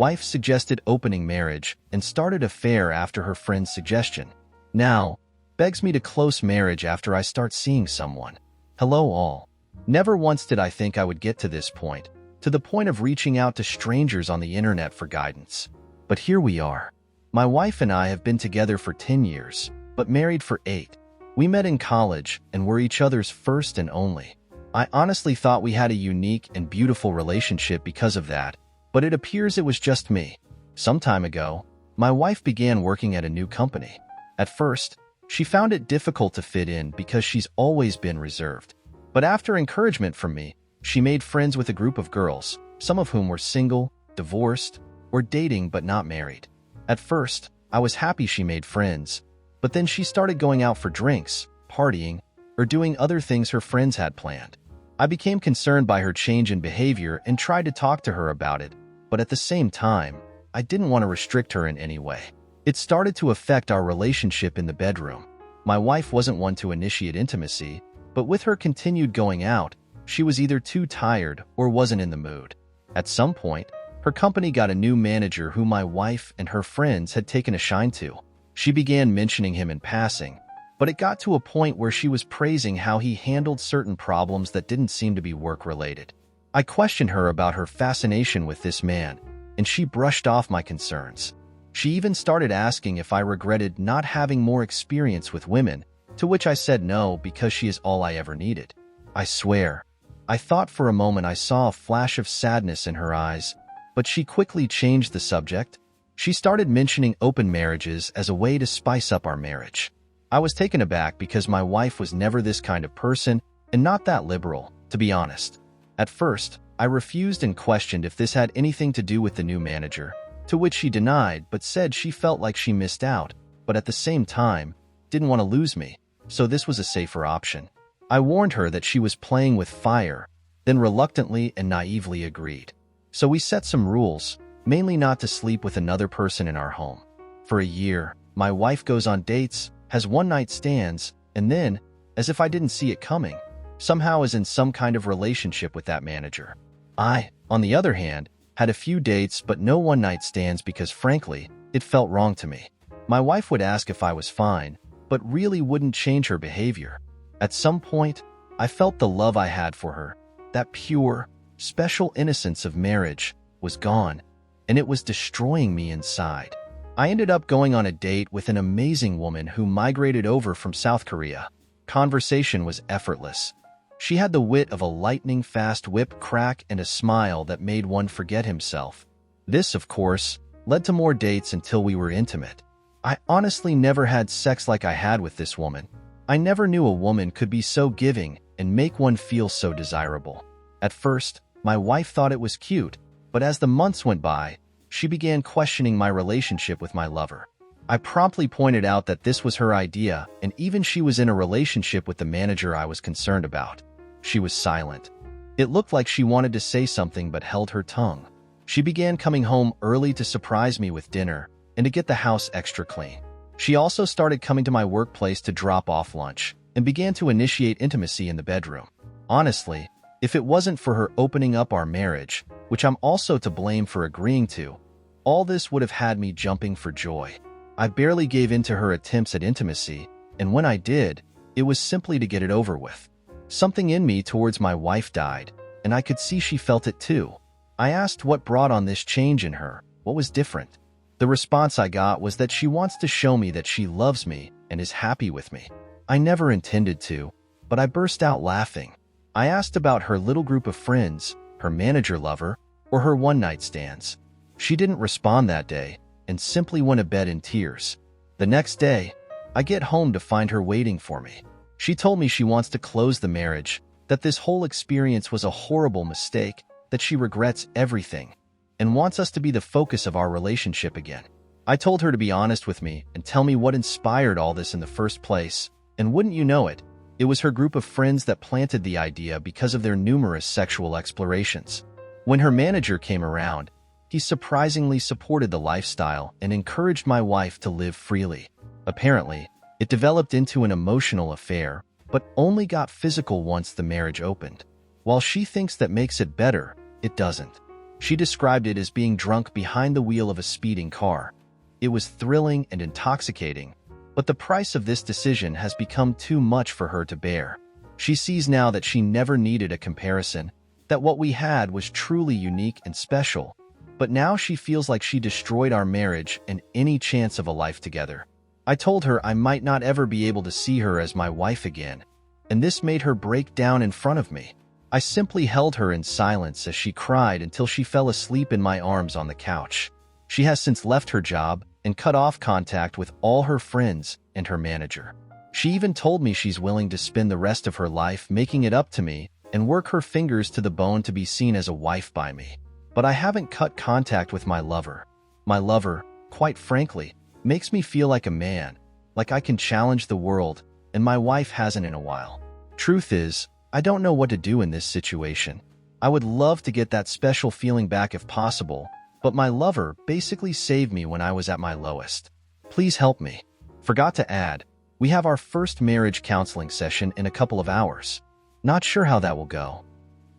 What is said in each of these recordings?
Wife suggested opening marriage and started affair after her friend's suggestion. Now, begs me to close marriage after I start seeing someone. Hello all. Never once did I think I would get to this point, to the point of reaching out to strangers on the internet for guidance. But here we are. My wife and I have been together for 10 years, but married for 8. We met in college and were each other's first and only. I honestly thought we had a unique and beautiful relationship because of that, but it appears it was just me. Some time ago, my wife began working at a new company. At first, she found it difficult to fit in because she's always been reserved. But after encouragement from me, she made friends with a group of girls, some of whom were single, divorced, or dating but not married. At first, I was happy she made friends, but then she started going out for drinks, partying, or doing other things her friends had planned. I became concerned by her change in behavior and tried to talk to her about it, but at the same time, I didn't want to restrict her in any way. It started to affect our relationship in the bedroom. My wife wasn't one to initiate intimacy, but with her continued going out, she was either too tired or wasn't in the mood. At some point, her company got a new manager who my wife and her friends had taken a shine to. She began mentioning him in passing, but it got to a point where she was praising how he handled certain problems that didn't seem to be work-related. I questioned her about her fascination with this man, and she brushed off my concerns. She even started asking if I regretted not having more experience with women, to which I said no because she is all I ever needed. I swear, I thought for a moment I saw a flash of sadness in her eyes, but she quickly changed the subject. She started mentioning open marriages as a way to spice up our marriage. I was taken aback because my wife was never this kind of person and not that liberal, to be honest. At first, I refused and questioned if this had anything to do with the new manager, to which she denied but said she felt like she missed out, but at the same time, didn't want to lose me, so this was a safer option. I warned her that she was playing with fire, then reluctantly and naively agreed. So we set some rules, mainly not to sleep with another person in our home. For a year, my wife goes on dates, has one-night stands, and then, as if I didn't see it coming, somehow is in some kind of relationship with that manager. I, on the other hand, had a few dates but no one-night stands because frankly, it felt wrong to me. My wife would ask if I was fine, but really wouldn't change her behavior. At some point, I felt the love I had for her, that pure, special innocence of marriage, was gone, and it was destroying me inside. I ended up going on a date with an amazing woman who migrated over from South Korea. Conversation was effortless. She had the wit of a lightning-fast whip crack and a smile that made one forget himself. This, of course, led to more dates until we were intimate. I honestly never had sex like I had with this woman. I never knew a woman could be so giving and make one feel so desirable. At first, my wife thought it was cute, but as the months went by, she began questioning my relationship with my lover. I promptly pointed out that this was her idea, and even she was in a relationship with the manager I was concerned about. She was silent. It looked like she wanted to say something but held her tongue. She began coming home early to surprise me with dinner and to get the house extra clean. She also started coming to my workplace to drop off lunch and began to initiate intimacy in the bedroom. Honestly, if it wasn't for her opening up our marriage, which I'm also to blame for agreeing to, all this would have had me jumping for joy. I barely gave in to her attempts at intimacy, and when I did, it was simply to get it over with. Something in me towards my wife died, and I could see she felt it too. I asked what brought on this change in her, what was different. The response I got was that she wants to show me that she loves me and is happy with me. I never intended to, but I burst out laughing. I asked about her little group of friends, her manager lover, or her one-night stands. She didn't respond that day and simply went to bed in tears. The next day, I get home to find her waiting for me. She told me she wants to close the marriage, that this whole experience was a horrible mistake, that she regrets everything, and wants us to be the focus of our relationship again. I told her to be honest with me and tell me what inspired all this in the first place, and wouldn't you know it, it was her group of friends that planted the idea because of their numerous sexual explorations. When her manager came around, he surprisingly supported the lifestyle and encouraged my wife to live freely. Apparently, it developed into an emotional affair, but only got physical once the marriage opened. While she thinks that makes it better, it doesn't. She described it as being drunk behind the wheel of a speeding car. It was thrilling and intoxicating, but the price of this decision has become too much for her to bear. She sees now that she never needed a comparison, that what we had was truly unique and special, but now she feels like she destroyed our marriage and any chance of a life together. I told her I might not ever be able to see her as my wife again, and this made her break down in front of me. I simply held her in silence as she cried until she fell asleep in my arms on the couch. She has since left her job and cut off contact with all her friends and her manager. She even told me she's willing to spend the rest of her life making it up to me and work her fingers to the bone to be seen as a wife by me. But I haven't cut contact with my lover. My lover, quite frankly, makes me feel like a man, like I can challenge the world, and my wife hasn't in a while. Truth is, I don't know what to do in this situation. I would love to get that special feeling back if possible, but my lover basically saved me when I was at my lowest. Please help me. Forgot to add, we have our first marriage counseling session in a couple of hours. Not sure how that will go.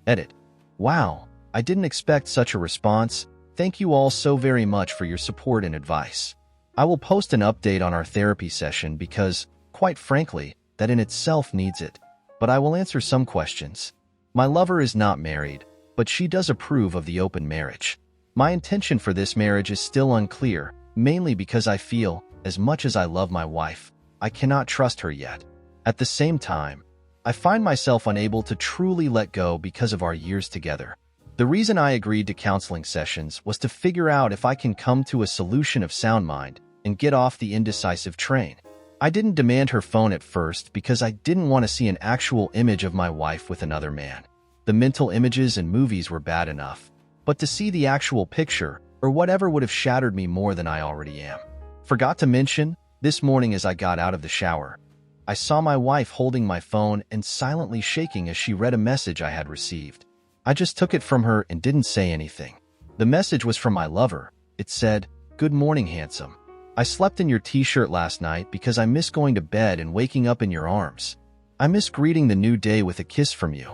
Edit. Wow, I didn't expect such a response. Thank you all so very much for your support and advice. I will post an update on our therapy session because, quite frankly, that in itself needs it. But I will answer some questions. My lover is not married, but she does approve of the open marriage. My intention for this marriage is still unclear, mainly because I feel, as much as I love my wife, I cannot trust her yet. At the same time, I find myself unable to truly let go because of our years together. The reason I agreed to counseling sessions was to figure out if I can come to a solution of sound mind and get off the indecisive train. I didn't demand her phone at first because I didn't want to see an actual image of my wife with another man. The mental images in movies were bad enough, but to see the actual picture, or whatever, would have shattered me more than I already am. Forgot to mention, this morning as I got out of the shower, I saw my wife holding my phone and silently shaking as she read a message I had received. I just took it from her and didn't say anything. The message was from my lover. It said, "Good morning, handsome. I slept in your t-shirt last night because I miss going to bed and waking up in your arms. I miss greeting the new day with a kiss from you."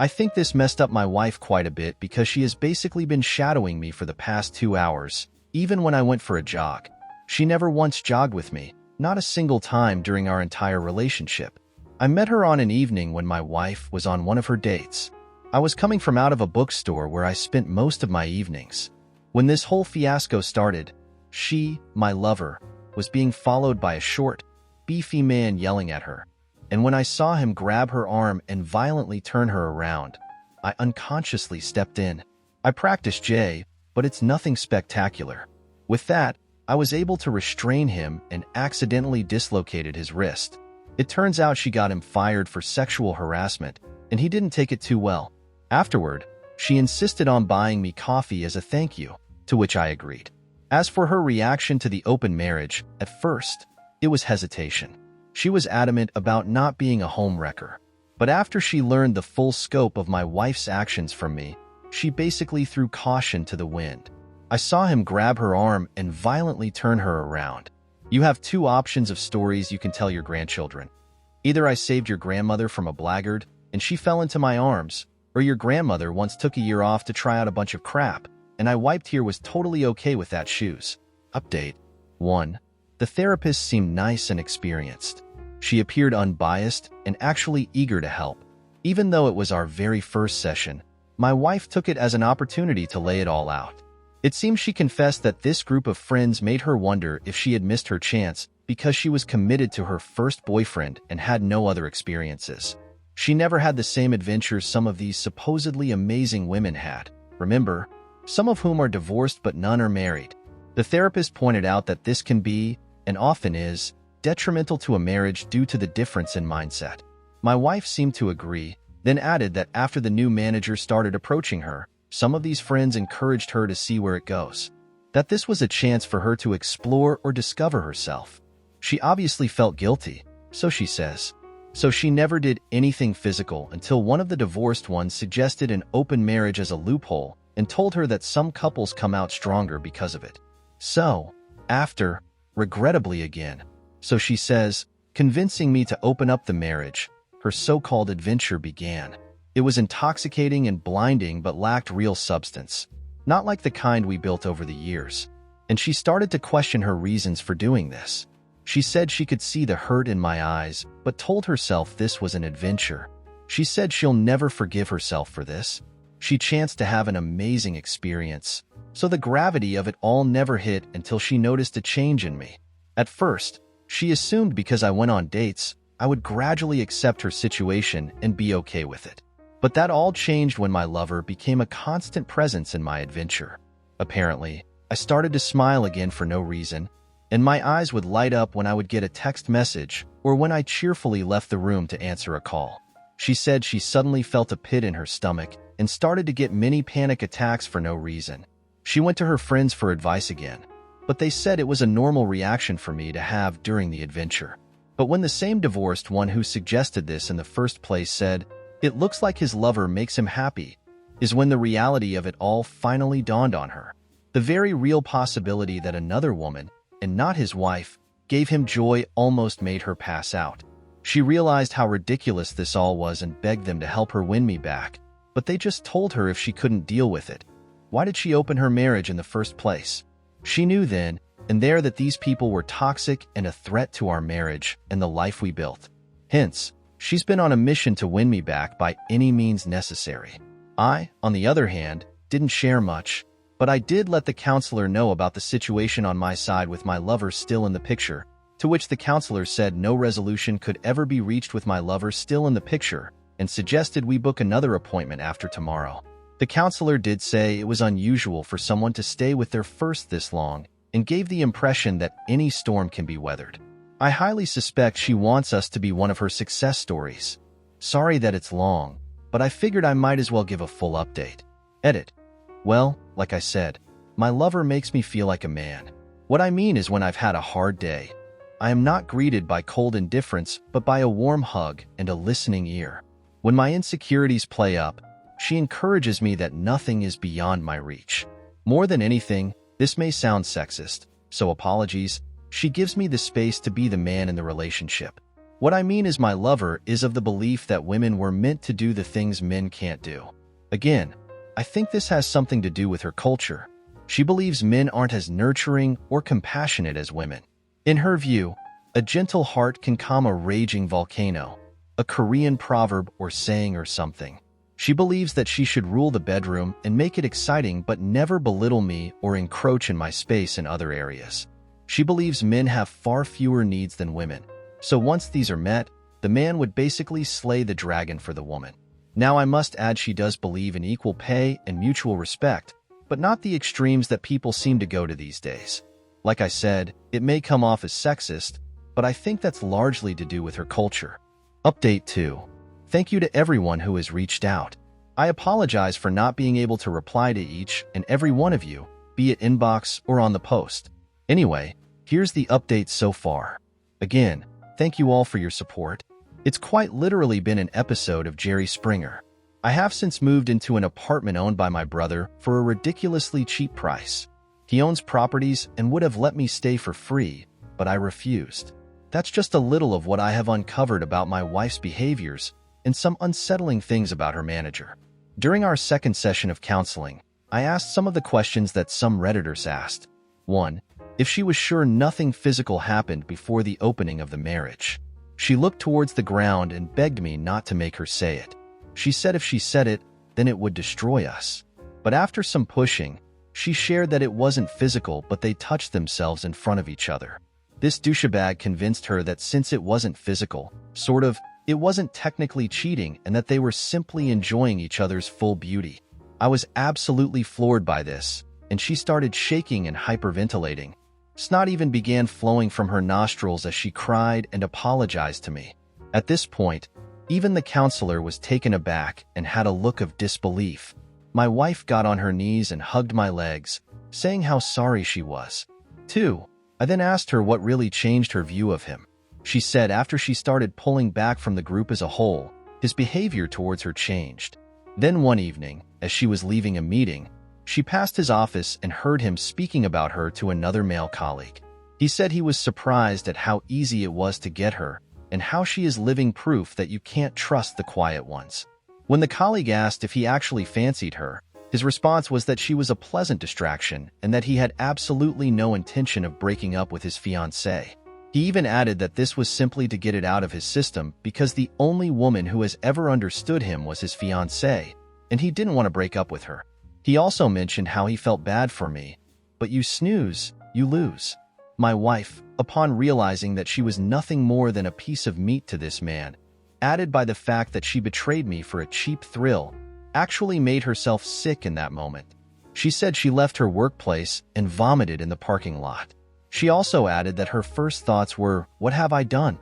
I think this messed up my wife quite a bit because she has basically been shadowing me for the past 2 hours, even when I went for a jog. She never once jogged with me, not a single time during our entire relationship. I met her on an evening when my wife was on one of her dates. I was coming from out of a bookstore where I spent most of my evenings. When this whole fiasco started, she, my lover, was being followed by a short, beefy man yelling at her. And when I saw him grab her arm and violently turn her around, I unconsciously stepped in. I practiced J, but it's nothing spectacular. With that, I was able to restrain him and accidentally dislocated his wrist. It turns out she got him fired for sexual harassment, and he didn't take it too well. Afterward, she insisted on buying me coffee as a thank you, to which I agreed. As for her reaction to the open marriage, at first, it was hesitation. She was adamant about not being a homewrecker. But after she learned the full scope of my wife's actions from me, she basically threw caution to the wind. I saw him grab her arm and violently turn her around. You have two options of stories you can tell your grandchildren. Either I saved your grandmother from a blackguard and she fell into my arms, or your grandmother once took a year off to try out a bunch of crap, and I wiped here was totally okay with that shoes. Update 1. The therapist seemed nice and experienced. She appeared unbiased and actually eager to help. Even though it was our very first session, my wife took it as an opportunity to lay it all out. It seems she confessed that this group of friends made her wonder if she had missed her chance because she was committed to her first boyfriend and had no other experiences. She never had the same adventures some of these supposedly amazing women had. Remember, some of whom are divorced but none are married. The therapist pointed out that this can be, and often is, detrimental to a marriage due to the difference in mindset. My wife seemed to agree, then added that after the new manager started approaching her, some of these friends encouraged her to see where it goes. That this was a chance for her to explore or discover herself. She obviously felt guilty, so she says. So she never did anything physical until one of the divorced ones suggested an open marriage as a loophole and told her that some couples come out stronger because of it. So, after, regrettably again, so she says, convincing me to open up the marriage, her so-called adventure began. It was intoxicating and blinding but lacked real substance. not like the kind we built over the years. And she started to question her reasons for doing this. She said she could see the hurt in my eyes, but told herself this was an adventure. She said she'll never forgive herself for this. She chanced to have an amazing experience, so the gravity of it all never hit until she noticed a change in me. At first, she assumed because I went on dates, I would gradually accept her situation and be okay with it. But that all changed when my lover became a constant presence in my adventure. Apparently, I started to smile again for no reason, and my eyes would light up when I would get a text message or when I cheerfully left the room to answer a call. She said she suddenly felt a pit in her stomach and started to get many panic attacks for no reason. She went to her friends for advice again, but they said it was a normal reaction for me to have during the adventure. But when the same divorced one who suggested this in the first place said, "It looks like his lover makes him happy," is when the reality of it all finally dawned on her. The very real possibility that another woman, and not his wife, gave him joy almost made her pass out. She realized how ridiculous this all was and begged them to help her win me back, but they just told her if she couldn't deal with it. Why did she open her marriage in the first place? She knew then and there that these people were toxic and a threat to our marriage and the life we built. Hence, she's been on a mission to win me back by any means necessary. I, on the other hand, didn't share much, but I did let the counselor know about the situation on my side with my lover still in the picture, to which the counselor said no resolution could ever be reached with my lover still in the picture and suggested we book another appointment after tomorrow. The counselor did say it was unusual for someone to stay with their first this long and gave the impression that any storm can be weathered. I highly suspect she wants us to be one of her success stories. Sorry that it's long, but I figured I might as well give a full update. Edit. Well, like I said, my lover makes me feel like a man. What I mean is when I've had a hard day, I am not greeted by cold indifference, but by a warm hug and a listening ear. When my insecurities play up, she encourages me that nothing is beyond my reach. More than anything, this may sound sexist, so apologies, she gives me the space to be the man in the relationship. What I mean is my lover is of the belief that women were meant to do the things men can't do. Again, I think this has something to do with her culture. She believes men aren't as nurturing or compassionate as women. In her view, a gentle heart can calm a raging volcano, a Korean proverb or saying or something. She believes that she should rule the bedroom and make it exciting but never belittle me or encroach in my space in other areas. She believes men have far fewer needs than women, so once these are met, the man would basically slay the dragon for the woman. Now I must add she does believe in equal pay and mutual respect, but not the extremes that people seem to go to these days. Like I said, it may come off as sexist, but I think that's largely to do with her culture. Update 2. Thank you to everyone who has reached out. I apologize for not being able to reply to each and every one of you, be it inbox or on the post. Anyway, here's the update so far. Again, thank you all for your support. It's quite literally been an episode of Jerry Springer. I have since moved into an apartment owned by my brother for a ridiculously cheap price. He owns properties and would have let me stay for free, but I refused. That's just a little of what I have uncovered about my wife's behaviors and some unsettling things about her manager. During our second session of counseling, I asked some of the questions that some Redditors asked. 1. If she was sure nothing physical happened before the opening of the marriage. She looked towards the ground and begged me not to make her say it. She said if she said it, then it would destroy us. But after some pushing, she shared that it wasn't physical but they touched themselves in front of each other. This douchebag convinced her that since it wasn't physical, it wasn't technically cheating and that they were simply enjoying each other's full beauty. I was absolutely floored by this, and she started shaking and hyperventilating. Snot even began flowing from her nostrils as she cried and apologized to me. At this point, even the counselor was taken aback and had a look of disbelief. My wife got on her knees and hugged my legs, saying how sorry she was. 2. I then asked her what really changed her view of him. She said after she started pulling back from the group as a whole, his behavior towards her changed. Then one evening, as she was leaving a meeting, she passed his office and heard him speaking about her to another male colleague. He said he was surprised at how easy it was to get her and how she is living proof that you can't trust the quiet ones. When the colleague asked if he actually fancied her, His response was that she was a pleasant distraction and that he had absolutely no intention of breaking up with his fiancée. He even added that this was simply to get it out of his system because the only woman who has ever understood him was his fiancée, and he didn't want to break up with her. He also mentioned how he felt bad for me. But you snooze, you lose. My wife, upon realizing that she was nothing more than a piece of meat to this man, added by the fact that she betrayed me for a cheap thrill, actually made herself sick in that moment. She said she left her workplace and vomited in the parking lot. She also added that her first thoughts were, "What have I done?"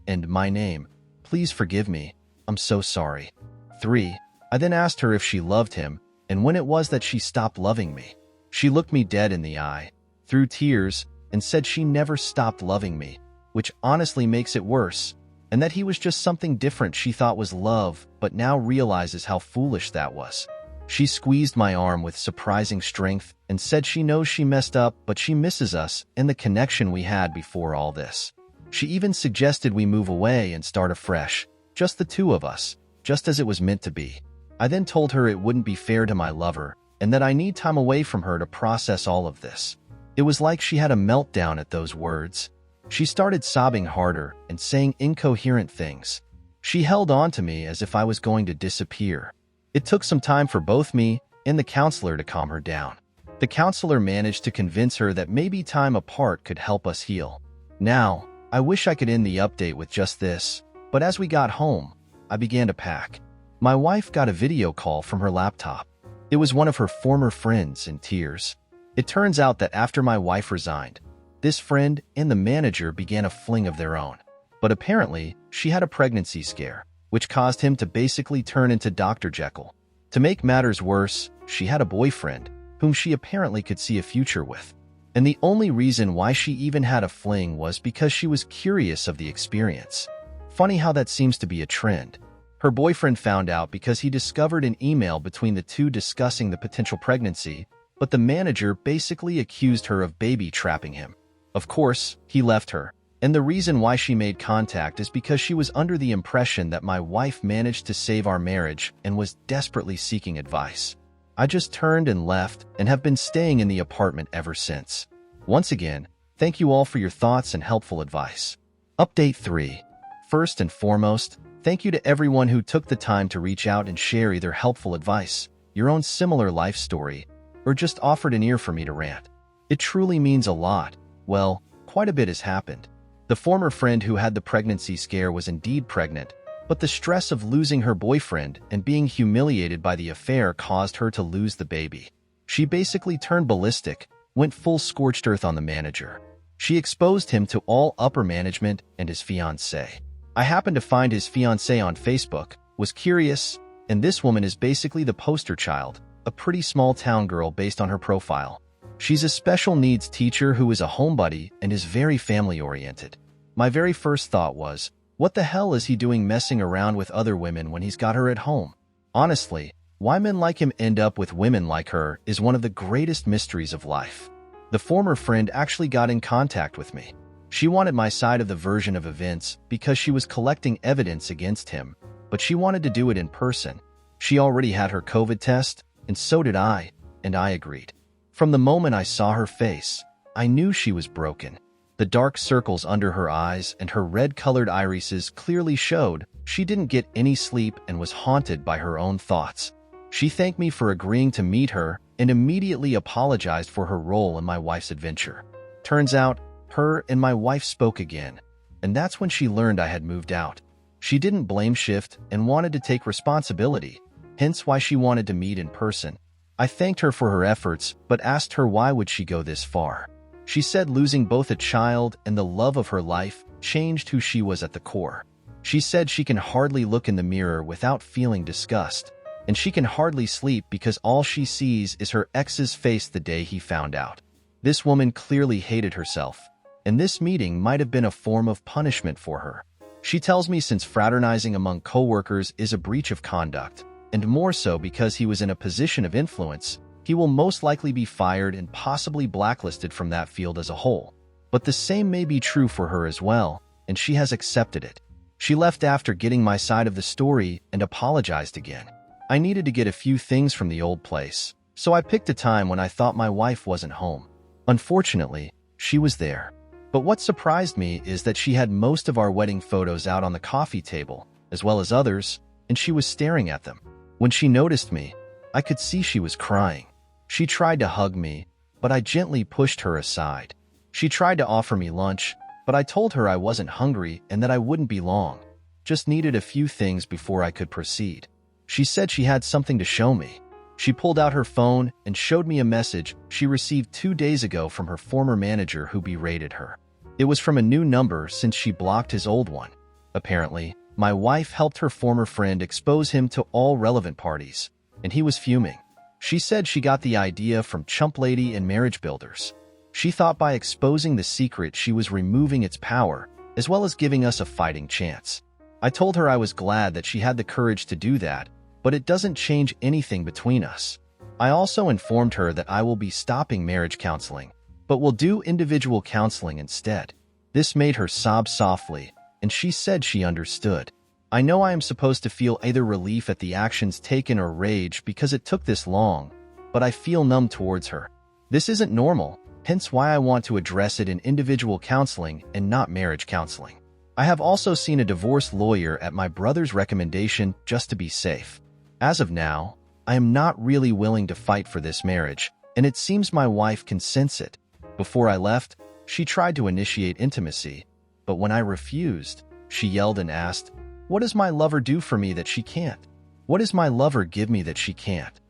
And my name. "Please forgive me. I'm so sorry." 3. I then asked her if she loved him and when it was that she stopped loving me. She looked me dead in the eye, through tears, and said she never stopped loving me, which honestly makes it worse, and that he was just something different she thought was love, but now realizes how foolish that was. She squeezed my arm with surprising strength and said she knows she messed up, but she misses us and the connection we had before all this. She even suggested we move away and start afresh, just the two of us, just as it was meant to be. I then told her it wouldn't be fair to my lover and that I need time away from her to process all of this. It was like she had a meltdown at those words. She started sobbing harder and saying incoherent things. She held on to me as if I was going to disappear. It took some time for both me and the counselor to calm her down. The counselor managed to convince her that maybe time apart could help us heal. Now, I wish I could end the update with just this, but as we got home, I began to pack. My wife got a video call from her laptop. It was one of her former friends in tears. It turns out that after my wife resigned, this friend and the manager began a fling of their own. But apparently, she had a pregnancy scare, which caused him to basically turn into Dr. Jekyll. To make matters worse, she had a boyfriend, whom she apparently could see a future with. And the only reason why she even had a fling was because she was curious of the experience. Funny how that seems to be a trend. Her boyfriend found out because he discovered an email between the two discussing the potential pregnancy, but the manager basically accused her of baby trapping him. Of course, he left her. And the reason why she made contact is because she was under the impression that my wife managed to save our marriage and was desperately seeking advice. I just turned and left and have been staying in the apartment ever since. Once again, thank you all for your thoughts and helpful advice. Update 3. First and foremost, thank you to everyone who took the time to reach out and share either helpful advice, your own similar life story, or just offered an ear for me to rant. It truly means a lot. Well, quite a bit has happened. The former friend who had the pregnancy scare was indeed pregnant, but the stress of losing her boyfriend and being humiliated by the affair caused her to lose the baby. She basically turned ballistic, went full scorched earth on the manager. She exposed him to all upper management and his fiancée. I happened to find his fiancée on Facebook, was curious, and this woman is basically the poster child, a pretty small town girl based on her profile. She's a special needs teacher who is a homebody and is very family-oriented. My very first thought was, what the hell is he doing messing around with other women when he's got her at home? Honestly, why men like him end up with women like her is one of the greatest mysteries of life. The former friend actually got in contact with me. She wanted my side of the version of events because she was collecting evidence against him, but she wanted to do it in person. She already had her COVID test, and so did I, and I agreed. From the moment I saw her face, I knew she was broken. The dark circles under her eyes and her red-colored irises clearly showed she didn't get any sleep and was haunted by her own thoughts. She thanked me for agreeing to meet her and immediately apologized for her role in my wife's adventure. Turns out, her and my wife spoke again, and that's when she learned I had moved out. She didn't blame shift and wanted to take responsibility, hence why she wanted to meet in person. I thanked her for her efforts, but asked her why would she go this far. She said losing both a child and the love of her life changed who she was at the core. She said she can hardly look in the mirror without feeling disgust, and she can hardly sleep because all she sees is her ex's face the day he found out. This woman clearly hated herself, and this meeting might have been a form of punishment for her. She tells me since fraternizing among coworkers is a breach of conduct, and more so because he was in a position of influence, he will most likely be fired and possibly blacklisted from that field as a whole. But the same may be true for her as well, and she has accepted it. She left after getting my side of the story and apologized again. I needed to get a few things from the old place, so I picked a time when I thought my wife wasn't home. Unfortunately, she was there. But what surprised me is that she had most of our wedding photos out on the coffee table, as well as others, and she was staring at them. When she noticed me, I could see she was crying. She tried to hug me, but I gently pushed her aside. She tried to offer me lunch, but I told her I wasn't hungry and that I wouldn't be long. Just needed a few things before I could proceed. She said she had something to show me. She pulled out her phone and showed me a message she received 2 days ago from her former manager who berated her. It was from a new number since she blocked his old one. Apparently, my wife helped her former friend expose him to all relevant parties, and he was fuming. She said she got the idea from Chump Lady and Marriage Builders. She thought by exposing the secret she was removing its power, as well as giving us a fighting chance. I told her I was glad that she had the courage to do that, but it doesn't change anything between us. I also informed her that I will be stopping marriage counseling, but will do individual counseling instead. This made her sob softly, and she said she understood. I know I am supposed to feel either relief at the actions taken or rage because it took this long, but I feel numb towards her. This isn't normal, hence why I want to address it in individual counseling and not marriage counseling. I have also seen a divorce lawyer at my brother's recommendation just to be safe. As of now, I am not really willing to fight for this marriage, and it seems my wife can sense it. Before I left, she tried to initiate intimacy, but when I refused, she yelled and asked, "What does my lover do for me that she can't? What does my lover give me that she can't?"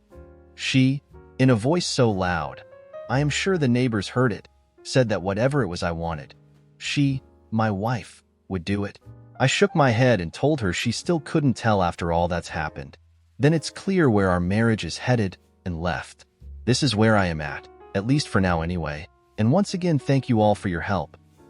She, in a voice so loud, I am sure the neighbors heard it, said that whatever it was I wanted, she, my wife, would do it. I shook my head and told her she still couldn't tell after all that's happened. Then it's clear where our marriage is headed, and left. This is where I am at least for now anyway. And once again, thank you all for your help.